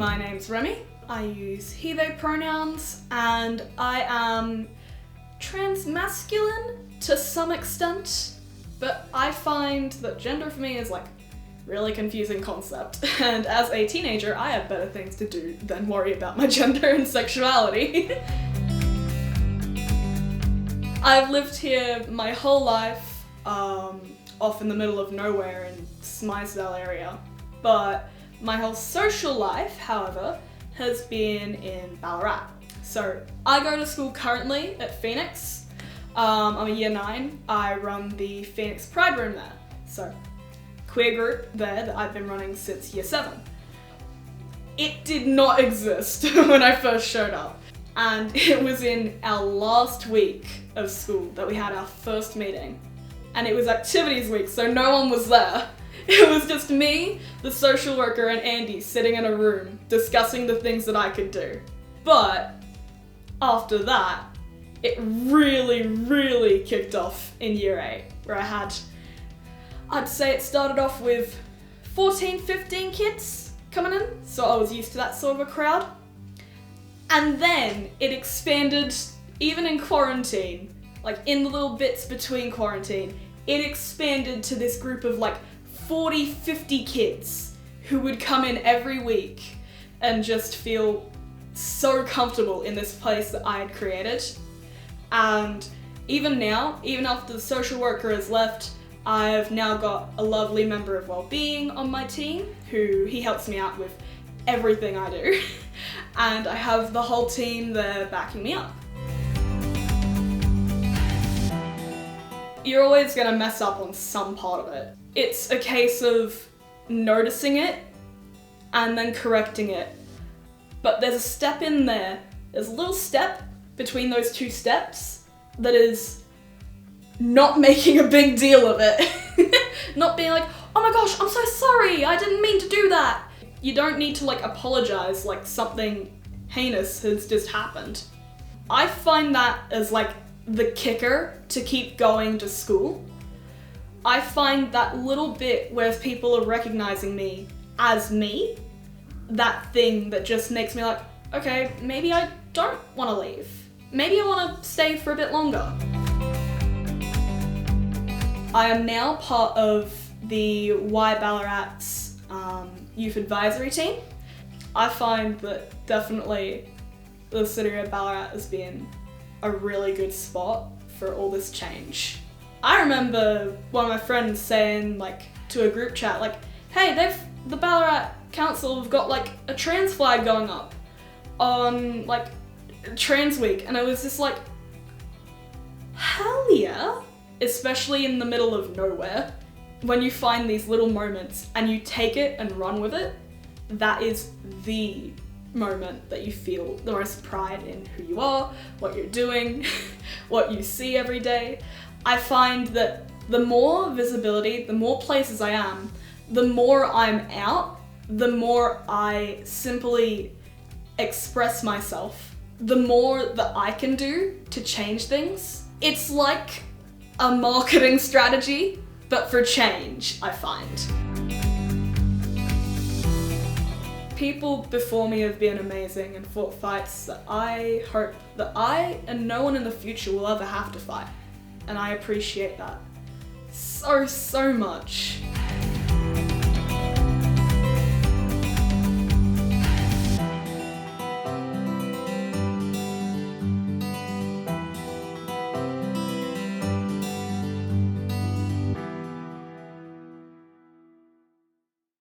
My name's Remi. I use he, they pronouns, and I am transmasculine to some extent, but I find that gender for me is like really confusing concept, and as a teenager I have better things to do than worry about my gender and sexuality. I've lived here my whole life, off in the middle of nowhere in Smythesdale area, but my whole social life, however, has been in Ballarat. So I go to school currently at Phoenix. I'm a year 9. I run the Phoenix Pride Room there. So queer group there that I've been running since year 7. It did not exist when I first showed up. And it was in our last week of school that we had our first meeting. And it was activities week, so no one was there. It was just me, the social worker, and Andy sitting in a room discussing the things that I could do. But after that, it really kicked off in year 8, where I'd say it started off with 14, 15 kids coming in, so I was used to that sort of a crowd. And then it expanded, even in quarantine, like in the little bits between quarantine, it expanded to this group of like 40, 50 kids who would come in every week and just feel so comfortable in this place that I had created. And even now, even after the social worker has left, I've now got a lovely member of wellbeing on my team he helps me out with everything I do. And I have the whole team there backing me up. You're always gonna mess up on some part of it. It's a case of noticing it and then correcting it. But there's a step in there, there's a little step between those two steps that is not making a big deal of it. Not being like, oh my gosh, I'm so sorry, I didn't mean to do that. You don't need to like apologize like something heinous has just happened. I find that as like the kicker to keep going to school. I find that little bit where people are recognizing me as me, that thing that just makes me like, okay, maybe I don't want to leave. Maybe I want to stay for a bit longer. I am now part of the Y Ballarat's youth advisory team. I find that definitely the city of Ballarat has been a really good spot for all this change. I remember one of my friends saying like to a group chat like, hey, the Ballarat Council have got like a trans flag going up on like Trans Week, and I was just like, hell yeah. Especially in the middle of nowhere, when you find these little moments and you take it and run with it, that is the moment that you feel the most pride in who you are, what you're doing, what you see every day. I find that the more visibility, the more places I am, the more I'm out, the more I simply express myself, the more that I can do to change things. It's like a marketing strategy, but for change, I find. People before me have been amazing and fought fights that I hope that I and no one in the future will ever have to fight. And I appreciate that so much.